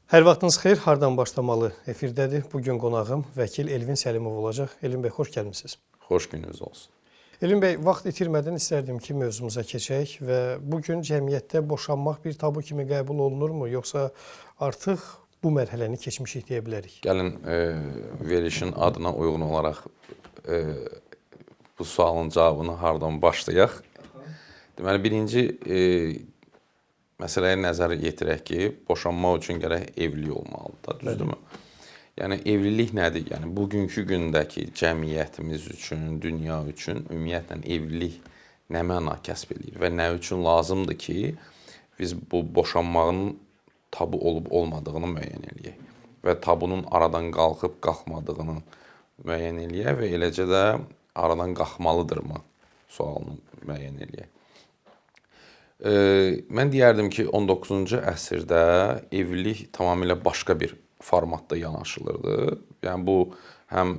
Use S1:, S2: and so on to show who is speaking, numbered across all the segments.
S1: Hər vaxtınız xeyir, hardan başlamalı efirdədir. Bugün qonağım vəkil Elvin Səlimov olacaq. Elvin bəy, xoş gəlmisiniz.
S2: Xoş gününüz olsun.
S1: Elvin bəy, vaxt itirmədən istərdim ki, mövzumuza keçək və bugün cəmiyyətdə boşanmaq bir tabu kimi qəbul olunurmu, yoxsa artıq bu mərhələni keçmişik deyə bilərik?
S2: Gəlin verilişin adına uyğun olaraq bu sualın cavabını hardan başlayaq. Deməli, birinci məsələyə nəzər yetirək ki, boşanmaq üçün gərək evlilik olmalıdır, düzdürmü? Yəni, evlilik nədir? Yəni, bugünkü gündəki cəmiyyətimiz üçün, dünya üçün ümumiyyətlə evlilik nə məna kəsb edir və nə üçün lazımdır ki, biz bu boşanmağın tabu olub olmadığını müəyyən eləyək və tabunun aradan qalxıb qalxmadığını müəyyən eləyək və eləcə də aradan qalxmalıdırmı sualını müəyyən eləyək. Mən deyərdim ki, 19-cu əsrdə evlilik tamamilə başqa bir formatda yanaşılırdı. Yəni, bu həm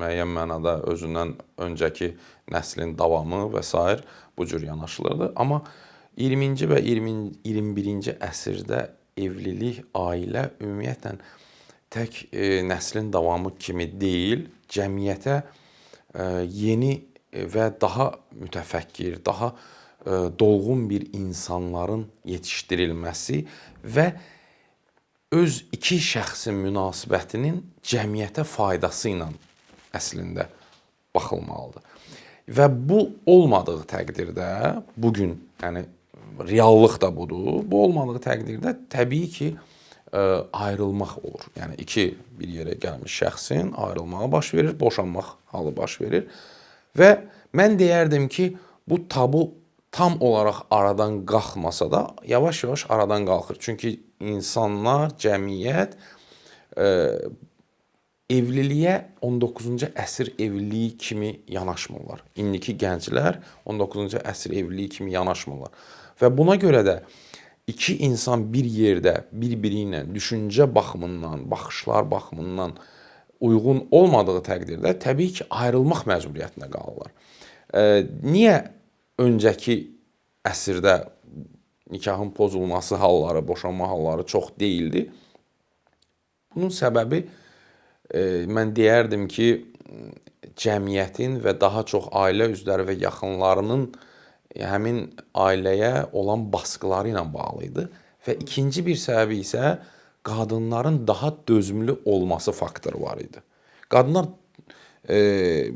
S2: müəyyən mənada özündən öncəki nəslin davamı və s. bu cür yanaşılırdı. Amma 20-ci və 21-ci əsrdə evlilik, ailə ümumiyyətlə tək nəslin davamı kimi deyil, cəmiyyətə yeni və daha mütəfəkkir, daha dolğun bir insanların yetişdirilməsi və öz iki şəxsin münasibətinin cəmiyyətə faydası ilə əslində baxılmalıdır. Və bu olmadığı təqdirdə, bugün yəni reallıq da budur, bu olmadığı təqdirdə təbii ki, ayrılmaq olur. Yəni, bir yerə gəlmiş şəxsin ayrılmağa baş verir, boşanmaq halı baş verir və mən deyərdim ki, bu tabu tam olaraq aradan qalxmasa da, yavaş-yavaş aradan qalxır. Çünki insanlar, cəmiyyət evliliyə 19-cu əsr evliliyi kimi yanaşmırlar. İndiki gənclər 19-cu əsr evliliyi kimi yanaşmırlar. Və buna görə də iki insan bir yerdə bir-biri ilə düşüncə baxımından, baxışlar baxımından uyğun olmadığı təqdirdə təbii ki, ayrılmaq məcburiyyətində qalırlar. Niyə öncəki əsrdə nikahın pozulması halları, boşanma halları çox deyildi? Bunun səbəbi mən deyərdim ki, cəmiyyətin və daha çox ailə üzvləri və yaxınlarının həmin ailəyə olan baskıları ilə bağlı idi. Və ikinci bir səbəbi isə qadınların daha dözümlü olması faktoru var idi. Qadınlar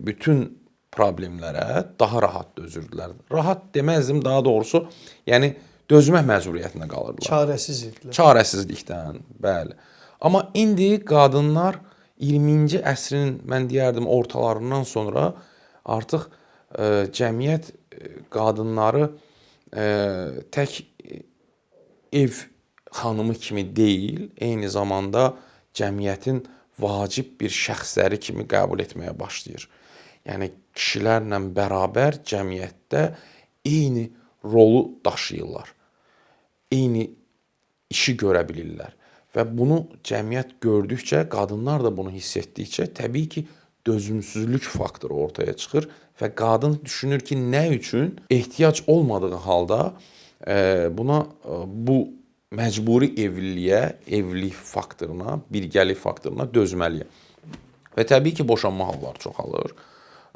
S2: bütün problemlərə daha rahat dözürdülər. Rahat deməzdim, daha doğrusu, yəni dözmək məcburiyyətində qalırdılar.
S1: Çarəsiz idilər.
S2: Çarəsizlikdən, bəli. Amma indi qadınlar 20-ci əsrin, mən deyərdim, ortalarından sonra artıq cəmiyyət qadınları tək ev xanımı kimi deyil, eyni zamanda cəmiyyətin vacib bir şəxsləri kimi qəbul etməyə başlayır. Yəni, kişilərlə bərabər cəmiyyətdə eyni rolu daşıyırlar. Eyni işi görə bilirlər. Və bunu cəmiyyət gördükcə, qadınlar da bunu hiss etdikcə, təbii ki, dözümsüzlük faktoru ortaya çıxır və qadın düşünür ki, nə üçün ehtiyac olmadığı halda bu məcburi evliliyə, evlilik faktoruna, birgəlik faktoruna dözməliyəm. Və təbii ki, boşanma halları çoxalır.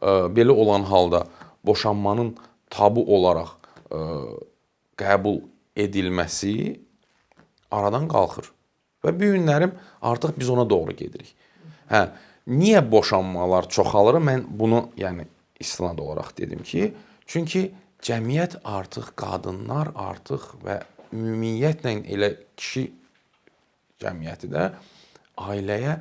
S2: Belə olan halda boşanmanın tabu olaraq qəbul edilməsi aradan qalxır. Və bu günlərim artıq biz ona doğru gedirik. Niyə boşanmalar çoxalır? Mən bunu istinad olaraq dedim ki, çünki cəmiyyət artıq, qadınlar artıq və ümumiyyətlə elə kişi cəmiyyəti də ailəyə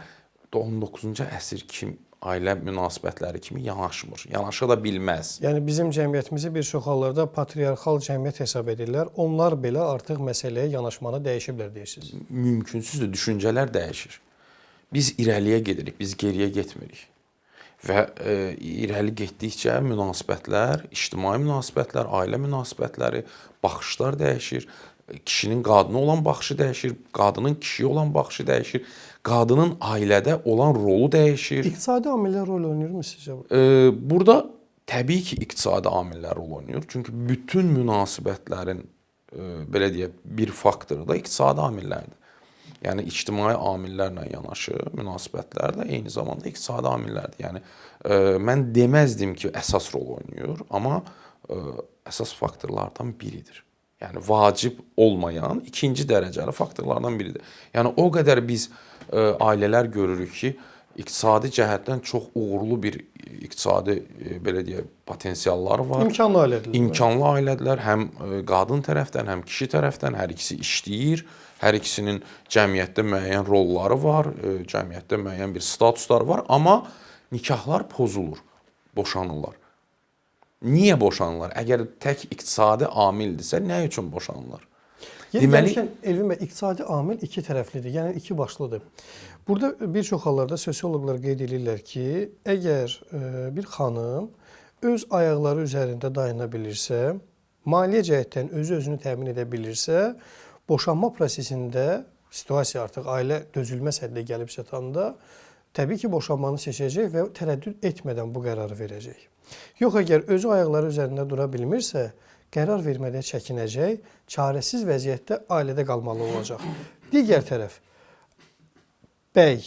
S2: 19-cu əsr kimi ailə münasibətləri kimi yanaşmır. Yanaşa da bilməz.
S1: Yəni, bizim cəmiyyətimizi bir çox hallarda patriarxal cəmiyyət hesab edirlər. Onlar belə artıq məsələyə yanaşmanı dəyişiblər deyirsiniz.
S2: Mümkünsüzdür, düşüncələr dəyişir. Biz irəliyə gedirik, biz geriyə getmirik. Və irəli getdikcə münasibətlər, ictimai münasibətlər, ailə münasibətləri, baxışlar dəyişir. Kişinin qadına olan baxışı dəyişir, qadının kişiyə olan baxışı dəyişir, qadının ailədə olan rolu dəyişir.
S1: İqtisadi amillər rol oynayırmı sizcə?
S2: Burada təbii ki, iqtisadi amillər rol oynayır. Çünki bütün münasibətlərin belə deyək, bir faktoru da iqtisadi amillərdir. Yəni ictimai amillərlə yanaşı münasibətlər də eyni zamanda iqtisadi amillərdir. Yəni mən deməzdim ki, əsas rol oynayır, amma əsas faktorlardan biridir. Yəni vacib olmayan ikinci dərəcəli faktorlardan biridir. Yəni o qədər biz ailələr görürük ki, iqtisadi cəhətdən çox uğurlu bir iqtisadi belə deyək potensialları var.
S1: İmkanlı ailədirlər.
S2: İmkanlı ailədirlər. Həm qadın tərəfdən, həm kişi tərəfdən hər ikisi işləyir. Hər ikisinin cəmiyyətdə müəyyən rolları var, cəmiyyətdə müəyyən bir statusları var, amma nikahlar pozulur, boşanırlar. Niyə boşanırlar? Əgər tək iqtisadi amildirsə, nə üçün boşanırlar?
S1: Deməli, Elvin bəy, iqtisadi amil iki tərəflidir, yəni iki başlıdır. Burada bir çox hallarda sosioloqlar qeyd edirlər ki, əgər bir xanım öz ayaqları üzərində dayana bilirsə, maliyyə cəhətdən özünü təmin edə bilirsə, boşanma prosesində situasiya artıq ailə dözülməz həddə gəlib çatanda təbii ki, boşanmanı seçəcək və tərəddüd etmədən bu qərarı verəcək. Yox, əgər özü ayaqları üzərində dura bilmirsə, qərar vermədə çəkinəcək, çarəsiz vəziyyətdə ailədə qalmalı olacaq. Digər tərəf, bəy,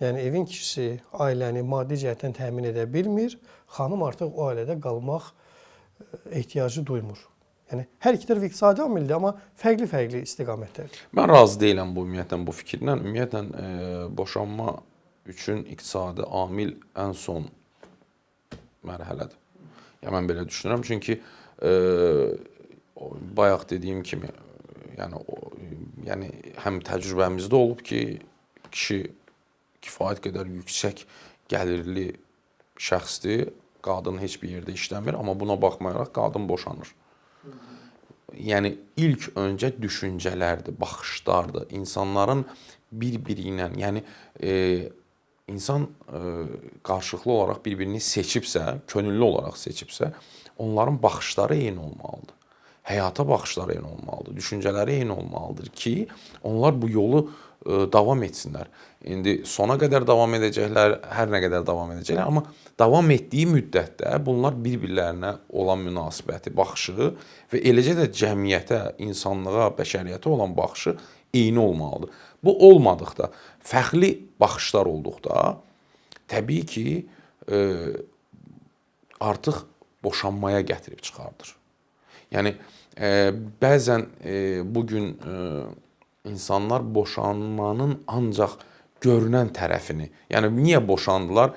S1: yəni evin kişisi ailəni maddi cəhətdən təmin edə bilmir, xanım artıq o ailədə qalmaq ehtiyacı duymur. Yəni hər iki tərəf iqtisadi amildir, amma fərqli-fərqli istiqamətlərdir.
S2: Mən razı deyiləm ümumiyyətlə bu fikirlə. Ümumiyyətlə boşanma üçün iqtisadi amil ən son mərhələdir. Yəni mən belə düşünürəm, çünki bayaq dediyim kimi, yəni həm təcrübəmizdə olub ki, kişi kifayət qədər yüksək gəlirli şəxsdir, qadın heç bir yerdə işləmir, amma buna baxmayaraq qadın boşanır. Yəni ilk öncə düşüncələrdir, baxışlardır, insanların bir-biri ilə, yəni insan qarşılıqlı olaraq bir-birini seçibsə, könüllü olaraq seçibsə, onların baxışları eyni olmalıdır. Həyata baxışları eyni olmalıdır, düşüncələri eyni olmalıdır ki, onlar bu yolu davam etsinlər. İndi sona qədər davam edəcəklər, hər nə qədər davam edəcəklər, amma davam etdiyi müddətdə bunlar bir-birlərinə olan münasibəti, baxışı və eləcə də cəmiyyətə, insanlığa, bəşəriyyətə olan baxışı eyni olmalıdır. Bu olmadıqda, fərqli baxışlar olduqda, təbii ki, artıq boşanmaya gətirib çıxardır. Yəni, bəzən bugün insanlar boşanmanın ancaq görünən tərəfini, yəni niyə boşandılar?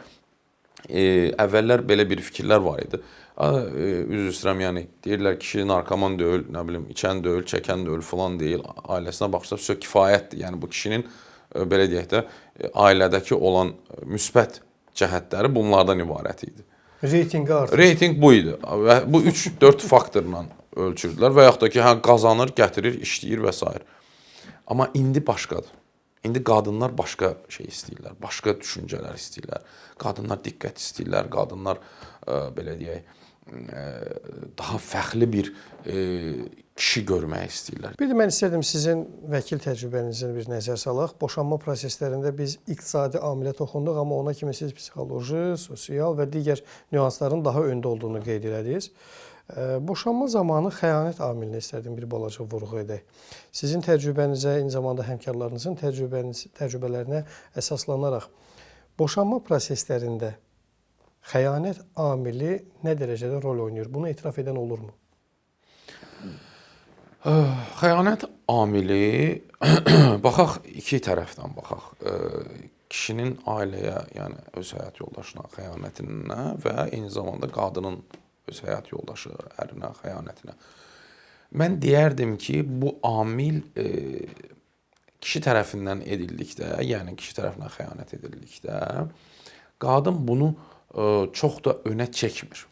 S2: Əvvəllər belə bir fikirlər var idi. Üzr istəyirəm, yəni deyirlər kişi narkoman deyil, nə bilim, içən deyil, çəkən deyil falan deyil. Ailəsinə baxırsa kifayətdir. Yəni bu kişinin belə deyək də ailədəki olan müsbət cəhətləri bunlardan ibarət idi.
S1: Reytinqi artır.
S2: Reytinq bu idi və bu 3-4 faktorla ölçürdülər və yaxud da ki, qazanır, gətirir, işləyir və s. Amma indi başqadır. İndi qadınlar başqa şey istəyirlər, başqa düşüncələr istəyirlər. Qadınlar diqqət istəyirlər, qadınlar belə deyək, daha fərqli bir kişi görmək istəyirlər.
S1: Bir də mən istədim sizin vəkil təcrübənizə bir nəzər salaq. Boşanma proseslərində biz iqtisadi amilə toxunduq, amma ona kimi siz psixoloji, sosial və digər nüansların daha öndə olduğunu qeyd elədiniz. Boşanma zamanı xəyanət amilinə istədim bir balaca vurğu edək. Sizin təcrübənizə, eyni zamanda həmkarlarınızın təcrübələrinə əsaslanaraq boşanma proseslərində xəyanət amili nə dərəcədə rol oynayır? Bunu etiraf edən olurmu?
S2: Xəyanət amili, baxaq iki tərəfdən baxaq. Kişinin ailəyə, yəni öz həyat yoldaşına xəyanətinə və eyni zamanda qadının öz həyat yoldaşı, ərinə, xəyanətinə. Mən deyərdim ki, bu amil kişi tərəfindən edildikdə, yəni kişi tərəfindən xəyanət edildikdə, qadın bunu çox da önə çəkmir.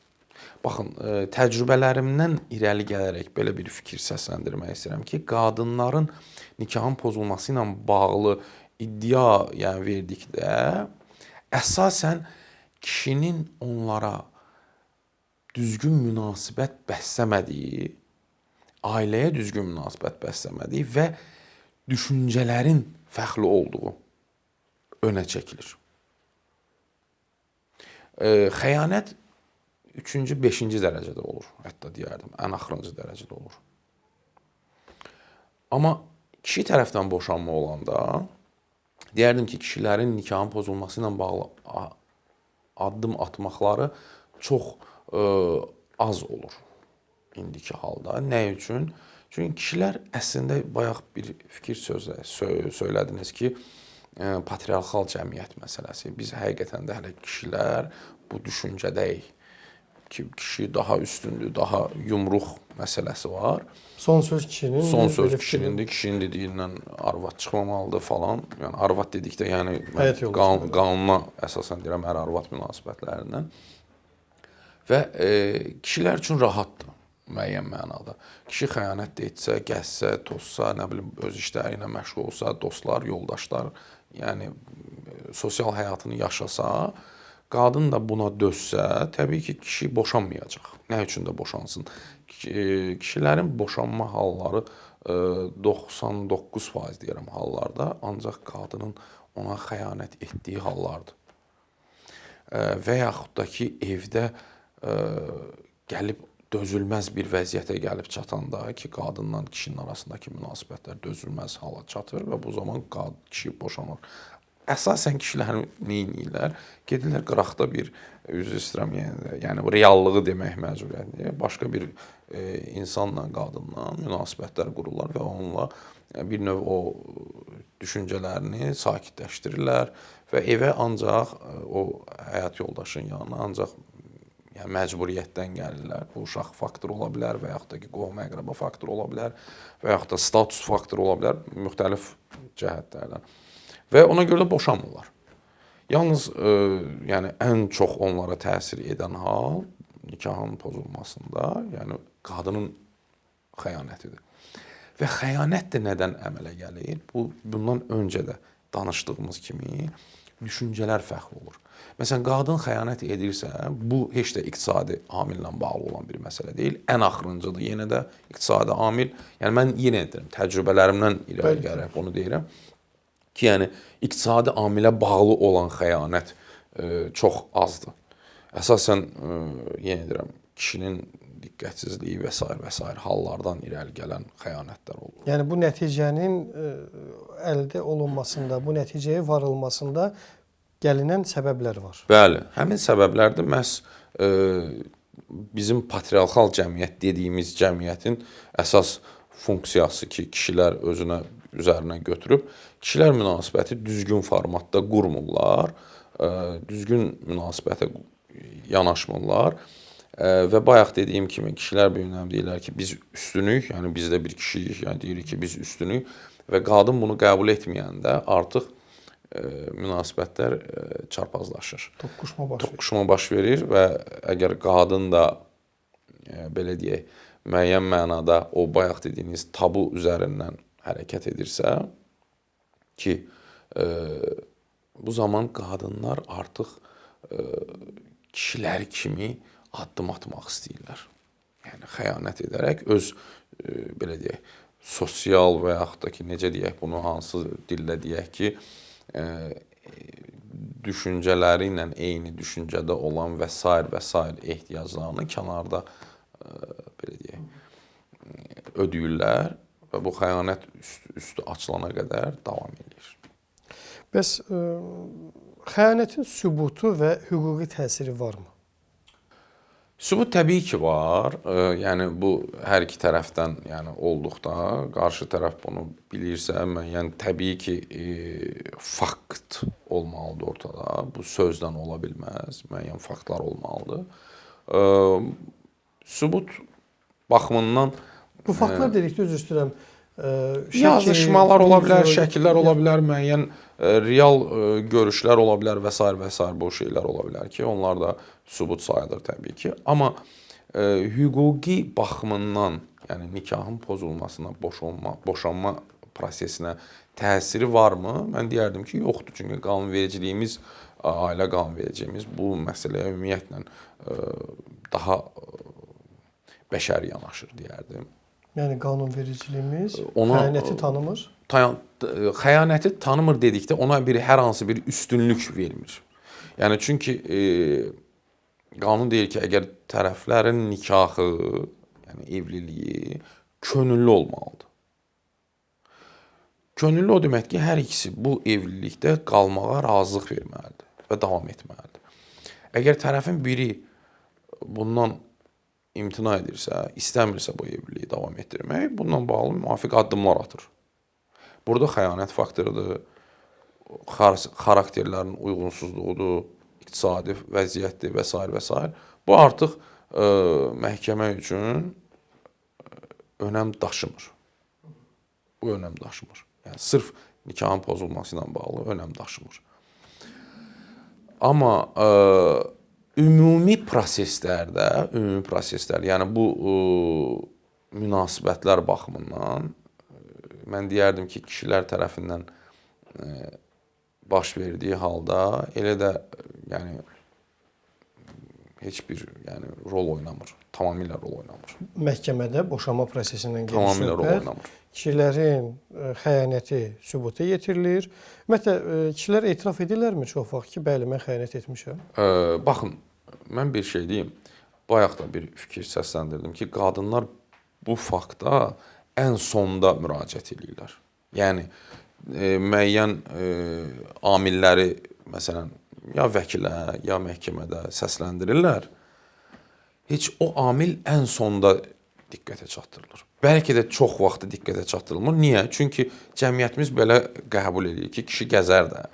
S2: Baxın, təcrübələrimdən irəli gələrək belə bir fikir səsləndirmək istəyirəm ki, qadınların nikahın pozulması ilə bağlı iddia verdikdə, əsasən kişinin onlara düzgün münasibət bəsləmədiyi, ailəyə düzgün münasibət bəsləmədiyi və düşüncələrin fərqli olduğu önə çəkilir. Xəyanət 3-cü, 5-ci dərəcədə olur, hətta deyərdim, ən axırıncı dərəcədə olur. Amma kişi tərəfdən boşanma olanda deyərdim ki, kişilərin nikahın pozulması ilə bağlı addım atmaqları çox az olur indiki halda. Nə üçün? Çünki kişilər əslində bayaq bir fikir söylədiniz ki, patriarxal cəmiyyət məsələsi. Biz həqiqətən də hələ kişilər bu düşüncədəyik ki, kişi daha üstündür, daha yumruq məsələsi var.
S1: Son söz kişinin.
S2: Son söz kişinindir. Kişinin dediyindən arvad çıxmamalıdır falan. Yəni arvad dedikdə, yəni qanuna əsasən deyirəm, ər-arvad münasibətlərindən. Və kişilər üçün rahatdır müəyyən mənada. Kişi xəyanət də etsə, gəzsə, tozsa, nə bilim öz işləri ilə məşğul olsa, dostlar, yoldaşlar, yəni sosial həyatını yaşasa, qadın da buna dözsə, təbii ki, kişi boşanmayacaq. Nə üçün də boşansın? Kişilərin boşanma halları 99% deyirəm hallarda ancaq qadının ona xəyanət etdiyi hallardır. Və yaxud da ki, evdə gəlib dözülməz bir vəziyyətə gəlib çatanda ki, qadınla kişinin arasındakı münasibətlər dözülməz hala çatır və bu zaman kişi boşanır. Əsasən kişilər nə edirlər? Gedirlər qıraqda bir, üzr istəyirəm, yəni reallığı demək məcburiyyətdir. Başqa bir insanla, qadınla münasibətlər qururlar və onunla bir növ o düşüncələrini sakitləşdirirlər və evə ancaq o həyat yoldaşının yanına ancaq yəni məcburiyyətdən gəlirlər. Bu uşaq faktor ola bilər və yaxud da ki, qohum-əqrəba faktor ola bilər və yaxud da status faktor ola bilər, müxtəlif cəhətlərdən. Və ona görə də boşanmırlar. Yalnız yəni ən çox onlara təsir edən hal nikahın pozulmasında, yəni qadının xəyanətidir. Və xəyanət də nədən əmələ gəlir? Bundan öncə də danışdığımız kimi düşüncələr fərqli olur. Məsələn, qadın xəyanət edirsə, bu heç də iqtisadi amillə bağlı olan bir məsələ deyil. Ən axırıncıdır, yenə də iqtisadi amil. Yəni mən yenə deyirəm, təcrübələrimdən irəli gələrək bunu deyirəm ki, yəni iqtisadi amilə bağlı olan xəyanət çox azdır. Əsasən yenə deyirəm, kişinin diqqətsizliyi və s. hallardan irəli gələn xəyanətlər olur.
S1: Yəni bu nəticənin əldə olunmasında, bu nəticəyə varılmasında gəlinən səbəblər var.
S2: Bəli, həmin səbəblər də məhz bizim patriarxal cəmiyyət dediyimiz cəmiyyətin əsas funksiyası ki, kişilər üzərinə götürüb, kişilər münasibəti düzgün formatda qurmurlar, düzgün münasibətə yanaşmırlar və bayaq dediyim kimi kişilər bir önəm deyirlər ki, biz üstünük, yəni biz də bir kişiyik, yəni deyirik ki, biz üstünük və qadın bunu qəbul etməyəndə artıq münasibətlər çarpazlaşır. Toqquşma baş verir və əgər qadın da belə deyək, müəyyən mənada o bayaq dediyiniz tabu üzərindən hərəkət edirsə ki, bu zaman qadınlar artıq kişilər kimi addım atmaq istəyirlər. Yəni xəyanət edərək öz belə deyək, sosial və yaxud da ki, necə deyək, bunu hansı dillə deyək ki, düşüncələri ilə eyni düşüncədə olan və s. ehtiyaclarını kənarda belə deyək, ödəyirlər və bu xəyanət üstü açılana qədər davam edir.
S1: Bəs xəyanətin sübutu və hüquqi təsiri varmı?
S2: Sübut təbii ki var. Yəni bu hər iki tərəfdən yəni olduqda qarşı tərəf bunu bilirsə, yəni təbii ki fakt olmalıdır ortada. Bu sözdən ola bilməz. Müəyyən faktlar olmalıdır. Sübut baxımından
S1: bu faktlar dedikdə üzr istəyirəm.
S2: Yazışmalar ola bilər, şəkillər ola bilər, müəyyən real görüşlər ola bilər və s. bu şeylər ola bilər ki, onlar da sübut sayılır təbii ki. Amma hüquqi baxımından, yəni nikahın pozulmasına, boşanma prosesinə təsiri varmı? Mən deyərdim ki, yoxdur. Çünki qanunvericiliyimiz, ailə qanunvericiliyimiz bu məsələyə ümumiyyətlə daha bəşəri yanaşır deyərdim.
S1: Yəni qanunvericiliyimiz xəyanəti tanımır?
S2: Xəyanəti tanımır dedikdə ona hər hansı bir üstünlük vermir. Yəni çünki qanun deyir ki, əgər tərəflərin nikahı, yəni evliliyi könüllü olmalıdır. könüllü o demək ki, hər ikisi bu evlilikdə qalmağa razılıq verməlidir və davam etməlidir. Əgər tərəfin biri bundan imtina edirsə, istəmirsə bu evliliyi davam etdirmək, bununla bağlı müvafiq addımlar atır. Burada xəyanət faktorudur, xarakterlərin uyğunsuzluğudur, iqtisadi vəziyyətdir və s. və s. Bu artıq məhkəmə üçün önəm daşımır. Bu önəm daşımır. Yəni sırf nikahın pozulması ilə bağlı önəm daşımır. Amma ümumi proseslərdə, yəni bu münasibətlər baxımından mən deyərdim ki, kişilər tərəfindən baş verdiyi halda elə də yəni heç bir rol oynamır. Tamamilə rol oynamır.
S1: Məhkəmədə boşanma prosesindən gedir
S2: Tamamilə rol
S1: söhbət.
S2: oynamır.
S1: Kişilərin xəyanəti sübuta yetirilir. Ümumiyyətlə, kişilər etiraf edirlərmi çox vaxt ki, bəli, mən xəyanət etmişəm?
S2: Baxın, mən bir şey deyim. Bayaq da bir fikir səsləndirdim ki, qadınlar bu fakta ən sonda müraciət edirlər. Yəni, müəyyən amilləri, məsələn, ya vəkilə, ya məhkəmədə səsləndirirlər. Heç o amil ən sonda diqqətə çatdırılır. Bəlkə də çox vaxtı diqqətə çatdırılmır. Niyə? Çünki cəmiyyətimiz belə qəbul edir ki, kişi gəzər də.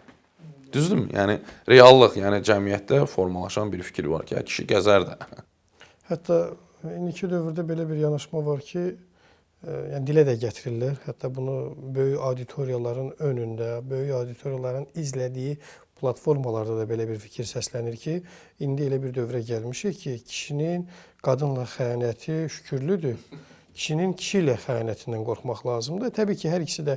S2: Düzdürmü? Yəni, reallıq, yəni cəmiyyətdə formalaşan bir fikir var ki, kişi gəzər də.
S1: Hətta indiki dövrdə belə bir yanaşma var ki, yəni dilə də gətirirlər. Hətta bunu böyük auditoriyaların önündə, böyük auditoriyaların izlədiyi platformalarda da belə bir fikir səslənir ki, indi elə bir dövrə gəlmişik ki, kişinin qadınla xəyanəti şükürlüdür. Kişinin kişi ilə xəyanətindən qorxmaq lazımdır. Təbii ki, hər ikisi də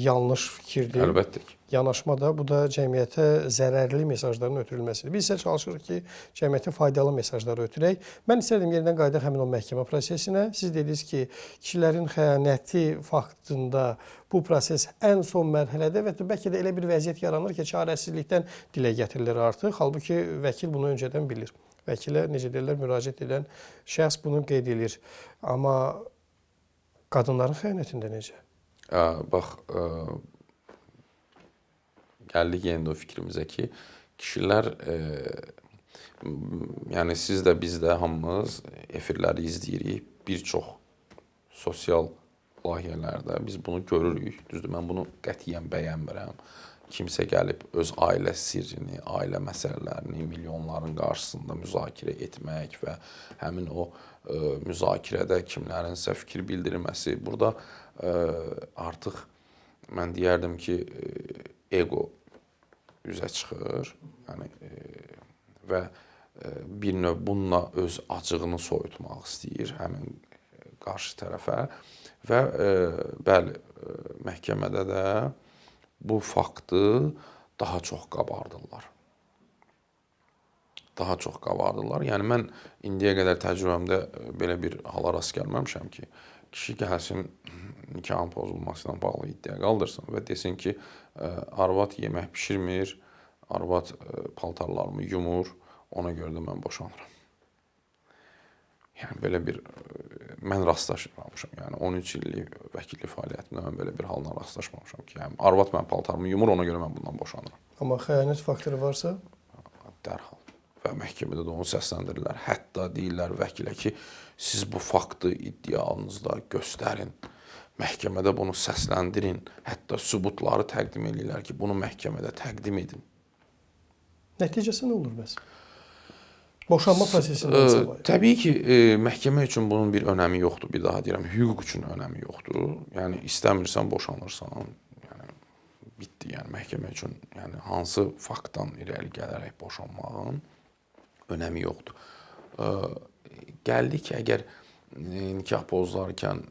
S1: yanlış fikirdir.
S2: Əlbəttə ki.
S1: Yanaşma da, bu da cəmiyyətə zərərli mesajların ötürülməsidir. Biz isə çalışırıq ki, cəmiyyətə faydalı mesajları ötürək. Mən istərdim yerindən qayıdaq həmin o məhkəmə prosesinə. Siz dediniz ki, kişilərin xəyanəti faktında bu proses ən son mərhələdə və bəlkə də elə bir vəziyyət yaranır ki, çarəsizlikdən dilə gətirilir artıq. Halbuki vəkil bunu öncədən bilir. Vəkilə, necə deyirlər, müraciət edən şəxs bunu qeyd edir. Amma qadınların xəyanətində necə?
S2: Bax, gəldik yenə o fikrimizə ki, kişilər, yəni siz də, biz də hamımız efirləri izləyirik. Bir çox sosial layihələrdə biz bunu görürük. Düzdür, mən bunu qətiyyən bəyənmirəm. Kimsə gəlib öz ailə sirrini, ailə məsələlərini milyonların qarşısında müzakirə etmək və həmin o müzakirədə kimlərinsə fikir bildirməsi. Burada artıq mən deyərdim ki, ego üzə çıxır. Yəni, və bir növ bununla öz acığını soyutmaq istəyir həmin qarşı tərəfə. Və bəli, məhkəmədə də bu faktı daha çox qabardırlar. Daha çox qabardırlar. Yəni, mən indiyə qədər təcrübəmdə belə bir hala rast gəlməmişəm ki, kişi gəlsin, nikahın pozulması ilə bağlı iddia qaldırsın və desin ki, arvad yemək pişirmir, arvad paltarlarımı yumur, ona görə də mən boşanıram. Yəni, belə bir, mən rastlaşmamışam. Yəni, 13 illik vəkillik fəaliyyətimdə mən belə bir halına rastlaşmamışam ki, yəni, arvad mən paltarımı yumur, ona görə mən bundan boşanıram.
S1: Amma xəyanət faktoru varsa?
S2: Dərhal. Və məhkəmədə də onu səsləndirirlər. Hətta deyirlər vəkilə ki, siz bu faktı iddianızda göstərin. Məhkəmədə bunu səsləndirin. Hətta sübutları təqdim edirlər ki, bunu məhkəmədə təqdim edin.
S1: Nəticəsi nə olur bəs? Boşanma prosesindən savayı.
S2: Təbii ki, məhkəmə üçün bunun bir önəmi yoxdur. Bir daha deyirəm, hüquq üçün önəmi yoxdur. Yəni, istəmirsən, boşanırsan. Yəni, bitdi. Yəni, məhkəmə üçün hansı faktdan irəli gələrək boşanmağın önəmi yoxdur. Gəldi ki, əgər nikah pozularkən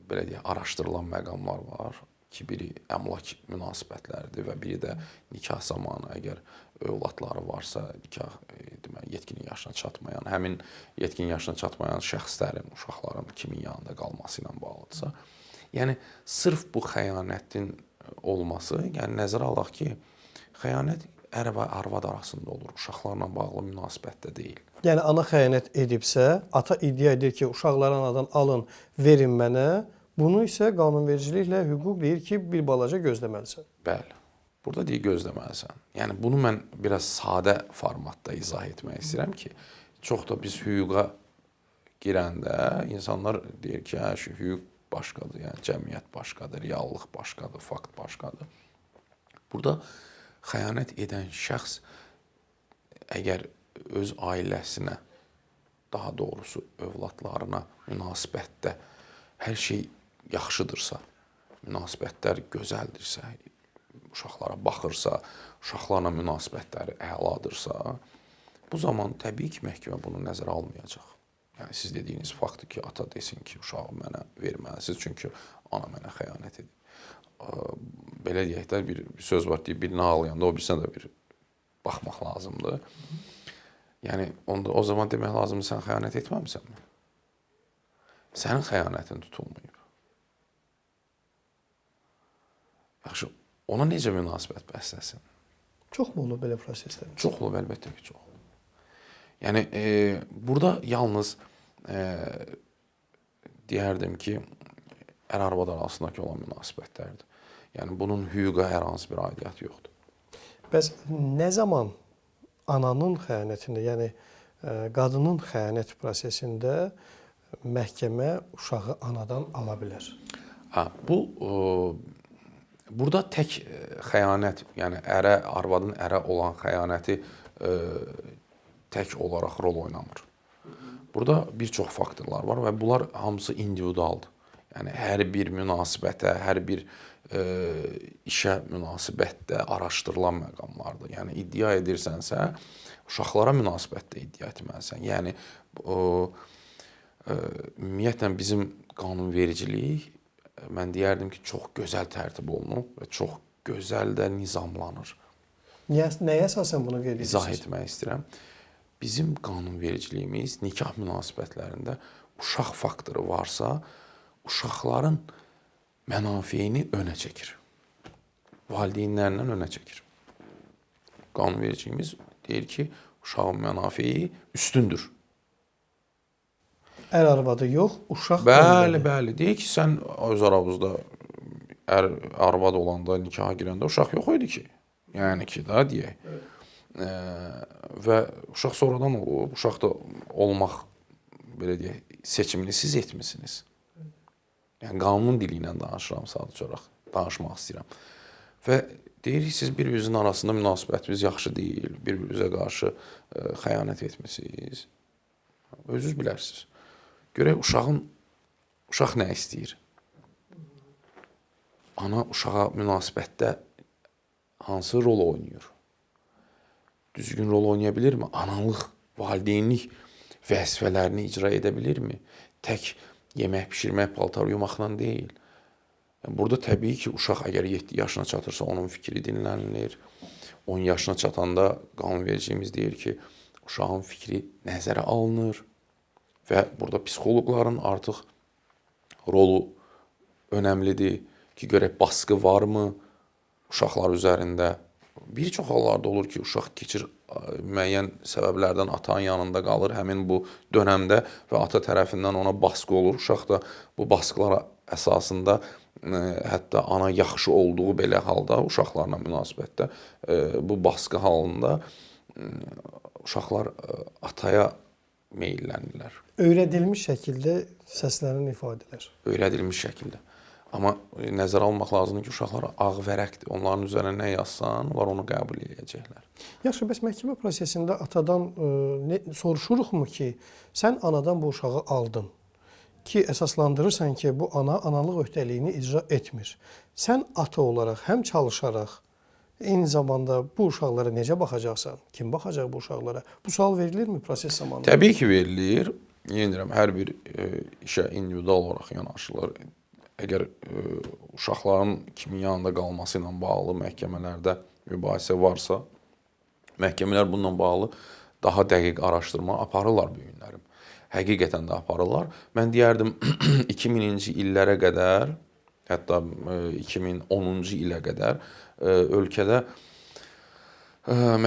S2: belə deyək, araşdırılan məqamlar var ki, biri əmlak münasibətləridir və biri də nikah zamanı əgər övladları varsa, nikah yetkin yaşına çatmayan, həmin yetkin yaşına çatmayan şəxslərin, uşaqların kimin yanında qalması ilə bağlıdırsa, yəni sırf bu xəyanətin olması, yəni nəzərə alaq ki, xəyanət ər və arvad arasında olur, uşaqlarla bağlı münasibətdə deyil.
S1: Yəni ana xəyanət edibsə, ata iddia edir ki, uşaqları anadan alın, verin mənə, Bunu isə qanunvericiliklə hüquq deyir ki, bir balaca gözləməlisən.
S2: Bəli. Burada deyir gözləməlisən. Yəni bunu mən biraz sadə formatda izah etmək istəyirəm ki, çox da biz hüquqa girəndə insanlar deyir ki, hə, şu hüquq başqadır, yəni cəmiyyət başqadır, reallıq başqadır, fakt başqadır. Burada xəyanət edən şəxs əgər öz ailəsinə, daha doğrusu övladlarına münasibətdə hər şey yaxşıdırsa, münasibətlər gözəldirsə, uşaqlara baxırsa, uşaqlarla münasibətləri əladırsa, bu zaman təbii ki, məhkəmə bunu nəzərə almayacaq. Yəni siz dediyiniz faktdır ki, ata desin ki, uşağı mənə verməlisiniz, çünki ana mənə xəyanət edib. Belə deyək də, bir söz var deyib, birini ağlayanda o birisinə də bir baxmaq lazımdır. Yəni o zaman demək lazımdır, sən xəyanət etməmisənmi? Sənin xəyanətin tutulmayıb. Yaxşı, ona necə münasibət bəsləsin?
S1: Çoxmu olur belə proseslər?
S2: Çox olub, əlbəttə ki, çox olub. Yəni, burada yalnız deyərdim ki, ər-arvad arasındakı olan münasibətlərdir. Yəni, bunun hüquqa hər hansı bir aidiyyatı yoxdur.
S1: Bəs nə zaman ananın xəyanətində, yəni qadının xəyanət prosesində məhkəmə uşağı anadan ala bilər?
S2: Burada tək xəyanət, yəni arvadın ərə olan xəyanəti tək olaraq rol oynamır. Burada bir çox faktorlar var və bunlar hamısı individualdır. Yəni, hər bir münasibətə, hər bir işə münasibətdə araşdırılan məqamlardır. Yəni, iddia edirsənsə, uşaqlara münasibətdə iddia etməlisən. Yəni, ümumiyyətlə bizim qanunvericilik, mən deyərdim ki, çox gözəl tərtib olunub və çox gözəl də nizamlanır.
S1: Nəyə əsasən bunu qeyd edirsiniz?
S2: İzah etmək istəyirəm. Bizim qanunvericiliyimiz nikah münasibətlərində uşaq faktoru varsa, uşaqların mənafeyini önə çəkir. Valideynlərindən önə çəkir. Qanunvericiliyimiz deyir ki, uşağın mənafeyi üstündür.
S1: Ər-arvadı yox, uşaq
S2: Bəli, bəli. Deyir ki, sən öz aranızda ər-arvad olanda, nikaha girəndə uşaq yox idi ki. Yəni ki, da deyək. Və uşaq sonradan olub, uşaq da olmaq, belə deyək, seçimini siz etmişsiniz. Yəni, qanun dili ilə danışıram, sadəcə olaraq danışmaq istəyirəm. Və deyirik, siz bir-birinizin arasında münasibətiniz yaxşı deyil, bir-birinizə qarşı xəyanət etmişsiniz. Özünüz bilərsiniz. Görək, uşaq nə istəyir? Ana uşağa münasibətdə hansı rol oynayır? Düzgün rol oynaya bilirmi? Analıq, valideynlik vəzifələrini icra edə bilirmi? Tək yemək pişirmək, paltar yumaqla deyil. Burada təbii ki, uşaq əgər 7 yaşına çatırsa, onun fikri dinlənilir. 10 yaşına çatanda qanunvericiliyimiz deyir ki, uşağın fikri nəzərə alınır. Və burada psixoloqların artıq rolu önəmlidir ki, görək baskı varmı uşaqlar üzərində. Bir çox hallarda olur ki, uşaq keçir müəyyən səbəblərdən atanın yanında qalır həmin bu dönəmdə və ata tərəfindən ona baskı olur. Uşaq da bu baskılara əsasında hətta ana yaxşı olduğu belə halda uşaqlarla münasibətdə bu baskı halında uşaqlar ataya meyllənirlər.
S1: Öyrədilmiş şəkildə səslənən ifadələr.
S2: Öyrədilmiş şəkildə. Amma nəzərə almaq lazımdır ki, uşaqlar ağ vərəqdir. Onların üzərinə nə yazsan, onlar onu qəbul edəcəklər.
S1: Yaxşı, bəs məhkəmə prosesində atadan soruşuruqmu ki, sən anadan bu uşağı aldın ki, əsaslandırırsan ki, bu ana analıq öhdəliyini icra etmir. Sən ata olaraq həm çalışaraq, eyni zamanda bu uşaqlara necə baxacaqsan? Kim baxacaq bu uşaqlara? Bu sual verilirmi proses zamanında?
S2: Təbii ki, verilir. Yenə deyirəm, hər bir işə individual olaraq yanaşılır. Əgər uşaqların kimin yanında qalması ilə bağlı məhkəmələrdə mübahisə varsa, məhkəmələr bununla bağlı daha dəqiq araşdırma aparırlar bu günlərim. Həqiqətən də aparırlar. Mən deyərdim 2000-ci illərə qədər, hətta 2010-cu ilə qədər ölkədə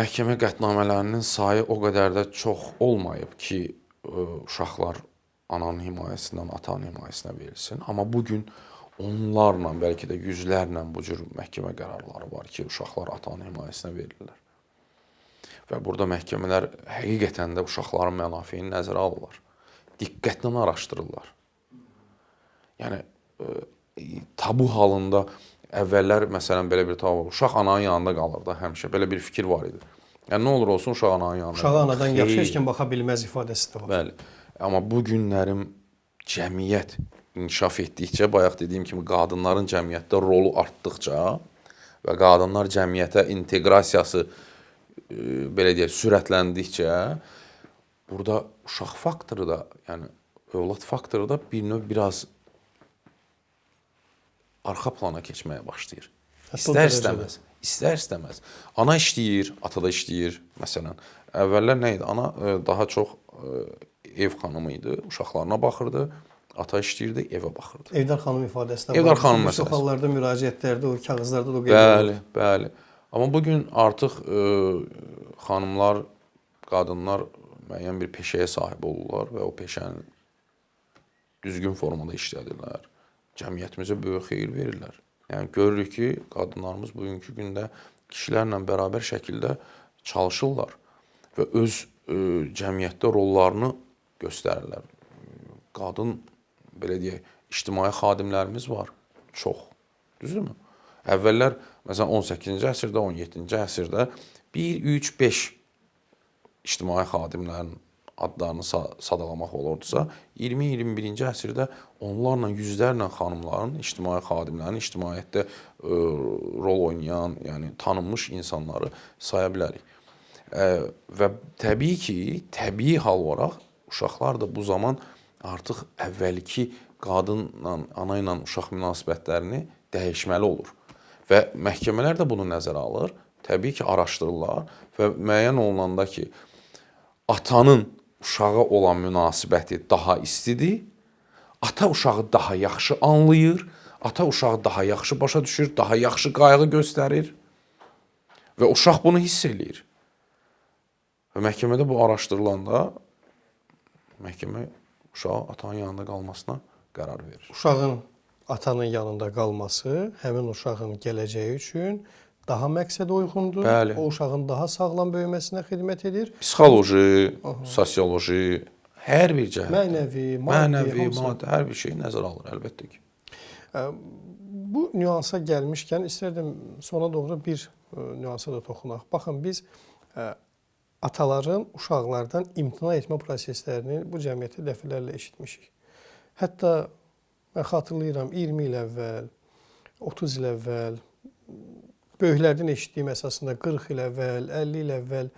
S2: məhkəmə qətnamələrinin sayı o qədər də çox olmayıb ki, uşaqlar ananın himayəsindən atanın himayəsinə verilsin. Amma bu gün onlarla, bəlkə də yüzlərlə bu cür məhkəmə qərarları var ki, uşaqlar atanın himayəsinə verirlər. Və burada məhkəmələr həqiqətən də uşaqların mənafeyini nəzərə alırlar. Diqqətlə araşdırırlar. Yəni tabu halında əvvəllər məsələn belə bir tabu, uşaq ananın yanında qalır da həmişə. Belə bir fikir var idi. Yəni nə olur olsun uşaq ananın yanında.
S1: Uşağı anadan yaxşı heç kim baxa bilməz ifadəsi də var.
S2: Bəli. Amma bu günlərim cəmiyyət inkişaf etdikcə, bayaq dediyim kimi qadınların cəmiyyətdə rolu artdıqca və qadınlar cəmiyyətə inteqrasiyası belə deyək, sürətləndikcə burada uşaq faktoru da, yəni övlad faktoru da bir növ biraz arxa plana keçməyə başlayır. İstər istəməz. Ana işləyir, ata da işləyir, məsələn. Əvvəllər nə idi? Ana daha çox ev xanımı idi, uşaqlarına baxırdı. Ata işləyirdi, evə baxırdı.
S1: Evdar xanım ifadəsi də var.
S2: Evdar xanım məsələsi.
S1: Çox hallarda müraciətlərdə, o kağızlarda da o qeyd olunur.
S2: Bəli. Amma bugün artıq xanımlar, qadınlar müəyyən bir peşəyə sahib olurlar və o peşəni düzgün formada işlədirlər. Cəmiyyətimizə böyük xeyir verirlər. Yəni görürük ki, qadınlarımız bugünkü gündə kişilərlə bərabər şəkildə çalışırlar və öz cəmiyyətdə rollarını göstərirlər. Qadın, belə deyək, ictimai xadimlərimiz var. Çox. Düzdürmü? Əvvəllər, məsələn, 18-ci əsrdə, 17-ci əsrdə 1, 3, 5 ictimai xadimlərin adlarını sadalamaq olurdusa, 20-21-ci əsrdə onlarla yüzlərlə xanımların, ictimai xadimlərin, ictimaiyyətdə rol oynayan, yəni tanınmış insanları saya bilərik. Və təbii ki, təbii hal olaraq uşaqlar da bu zaman artıq əvvəlki qadınla, ana ilə uşaq münasibətlərini dəyişməli olur. Və məhkəmələr də bunu nəzərə alır. Təbii ki, araşdırırlar və müəyyən olunanda ki, atanın uşağa olan münasibəti daha istidir, ata uşağı daha yaxşı anlayır, ata uşağı daha yaxşı başa düşür, daha yaxşı qayğı göstərir və uşaq bunu hiss eləyir. Və məhkəmədə bu araşdırılanda məhkəmə uşağı atanın yanında qalmasına qərar verir.
S1: Uşağın atanın yanında qalması həmin uşağın gələcəyi üçün daha məqsədə uyğundur.
S2: Bəli.
S1: O uşağın daha sağlam böyüməsinə xidmət edir.
S2: Psixoloji, sosioloji, hər bir cəhət.
S1: Mənəvi,
S2: maddi, hər bir şey nəzərə alır, əlbəttə ki.
S1: Bu nüansa gəlmişkən istərdim sona doğru bir nüansa da toxunaq. Baxın, biz ataların uşaqlardan imtina etmə proseslərini bu cəmiyyətdə dəfələrlə eşitmişik. Hətta mən xatırlayıram 20 il əvvəl, 30 il əvvəl, böyüklərdən eşitdiyim əsasında 40 il əvvəl, 50 il əvvəl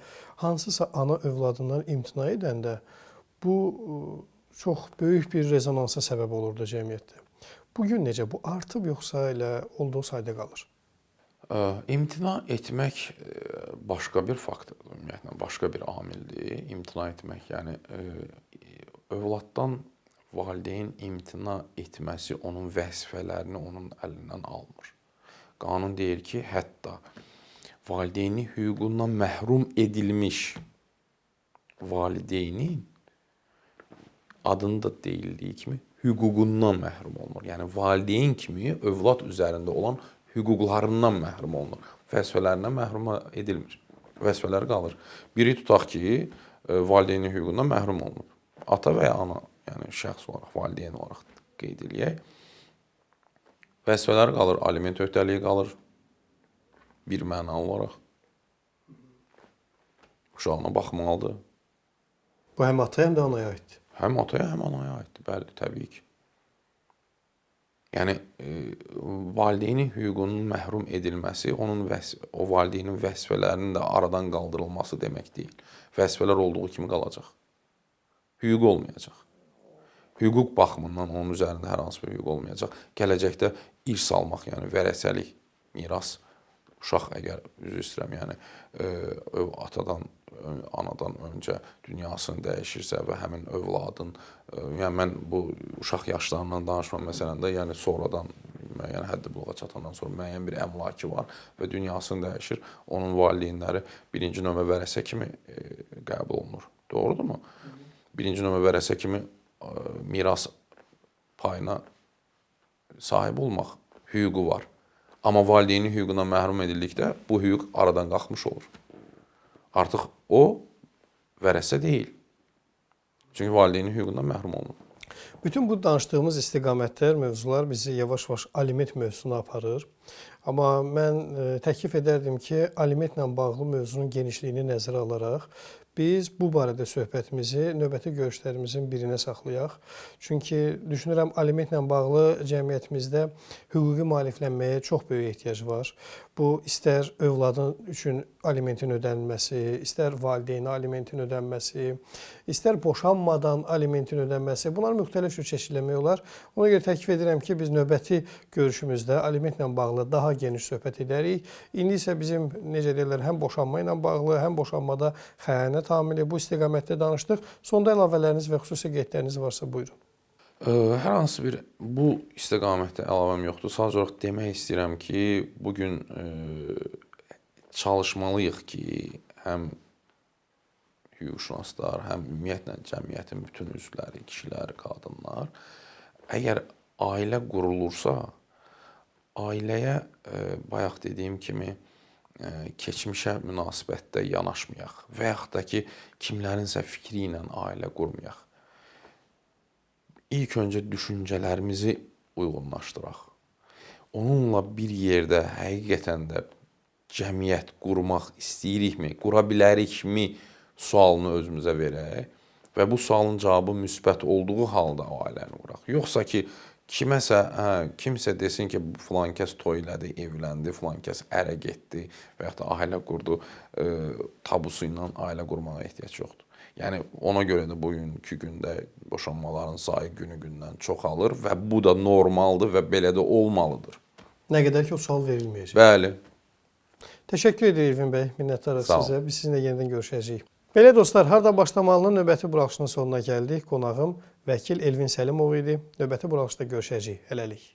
S1: hansısa ana övladından imtina edəndə bu çox böyük bir rezonansa səbəb olurdu cəmiyyətdə. Bugün necə? Bu artıb yoxsa elə olduğu sayda qalır?
S2: İmtina etmək başqa bir faktordur, ümumiyyətlə, başqa bir amildir. İmtina etmək, yəni övladdan valideyn imtina etməsi onun vəzifələrini onun əlindən almır. Qanun deyir ki, hətta valideyni hüququndan məhrum edilmiş valideynin adını da deyildiyi kimi hüququndan məhrum olunur. Yəni valideyn kimi övlad üzərində olan hüquqlarından məhrum olunur. Vəzifələrindən məhrum edilmir. Vəzifələri qalır. Biri tutaq ki, valideynin hüququndan məhrum olunur. Ata və ya ana, yəni şəxs olaraq, valideyn olaraq qeyd edək. Vəzifələri qalır, aliment öhdəliyi qalır. Bir mənalı olaraq. Uşağına baxmalıdır.
S1: Bu həm ataya, həm də anaya aiddir.
S2: Həm ataya, həm anaya aiddir. Bəli, təbii ki. Yəni, valideynin hüququnun məhrum edilməsi, o valideynin vəzifələrinin də aradan qaldırılması demək deyil. Vəzifələr olduğu kimi qalacaq. Hüquq olmayacaq. Hüquq baxımından onun üzərində hər hansı bir hüquq olmayacaq. Gələcəkdə irs almaq, yəni vərəsəlik, miras, uşaq əgər, üzr istəyirəm, yəni atadan, anadan öncə dünyasını dəyişirsə və həmin övladın, yəni mən bu uşaq yaşlarından danışmam məsələn də, yəni sonradan müəyyən həddi buluğa çatandan sonra müəyyən bir əmlakı var və dünyasını dəyişir, onun valideynləri birinci növbə vərəsə kimi qəbul olunur. Doğrudurmu? Birinci növbə vərəsə kimi miras payına sahib olmaq hüququ var. Amma valideynin hüququndan məhrum edildikdə bu hüquq aradan qalxmış olur. Artıq o vərəsə deyil. Çünki valideynin hüququndan məhrum olunur.
S1: Bütün bu danışdığımız istiqamətlər, mövzular bizi yavaş-yavaş aliment mövzusuna aparır. Amma mən təklif edərdim ki, alimentlə bağlı mövzunun genişliyini nəzərə alaraq biz bu barədə söhbətimizi növbəti görüşlərimizin birinə saxlayaq. Çünki düşünürəm alimentlə bağlı cəmiyyətimizdə hüquqi maariflənməyə çox böyük ehtiyac var. Bu istər övladın üçün alimentin ödənilməsi, istər valideynin alimentin ödənməsi, istər boşanmadan alimentin ödənməsi. Bunlar müxtəlif cür çeşidləmək olar. Ona görə təklif edirəm ki, biz növbəti görüşümüzdə alimentlə bağlı daha geniş söhbət edərik. İndi isə bizim necə deyirlər, həm boşanma ilə bağlı, həm boşanmada xəyanət amili bu istiqamətdə danışdıq. Sonda əlavələriniz və xüsusi qeydləriniz varsa buyurun.
S2: Hər hansı bir bu istiqamətdə əlavəm yoxdur. Sadəcə olaraq demək istəyirəm ki, bugün çalışmalıyıq ki, həm hüquqşünaslar, həm ümumiyyətlə cəmiyyətin bütün üzvləri, kişilər, qadınlar, əgər ailə qurulursa, ailəyə bayaq dediyim kimi keçmişə münasibətdə yanaşmayaq və yaxud da ki, kimlərinsə fikri ilə ailə qurmayaq. İlk öncə düşüncələrimizi uyğunlaşdıraq. Onunla bir yerdə həqiqətən də cəmiyyət qurmaq istəyirikmi, qura bilərikmi sualını özümüzə verək və bu sualın cavabı müsbət olduğu halda o ailəni quraq. Yoxsa ki, kimsə desin ki, filan kəs toy elədi, evləndi, filan kəs ərə getdi və yaxud da ailə qurdu, tabusu ilə ailə qurmağa ehtiyac yoxdur. Yəni, ona görə də bugünkü gündə boşanmaların sayı günü-gündən çoxalır və bu da normaldır və belə də olmalıdır.
S1: Nə qədər ki, o sual verilməyəcək.
S2: Bəli.
S1: Təşəkkür edirik Elvin bəy, minnətdarıq sizə. Biz sizinlə yenidən görüşəcəyik. Belə dostlar, harda başlamalının növbəti buraxışının sonuna gəldik. Qonağım vəkil Elvin Səlimov idi. Növbəti buraxışda görüşəcəyik. Hələlik.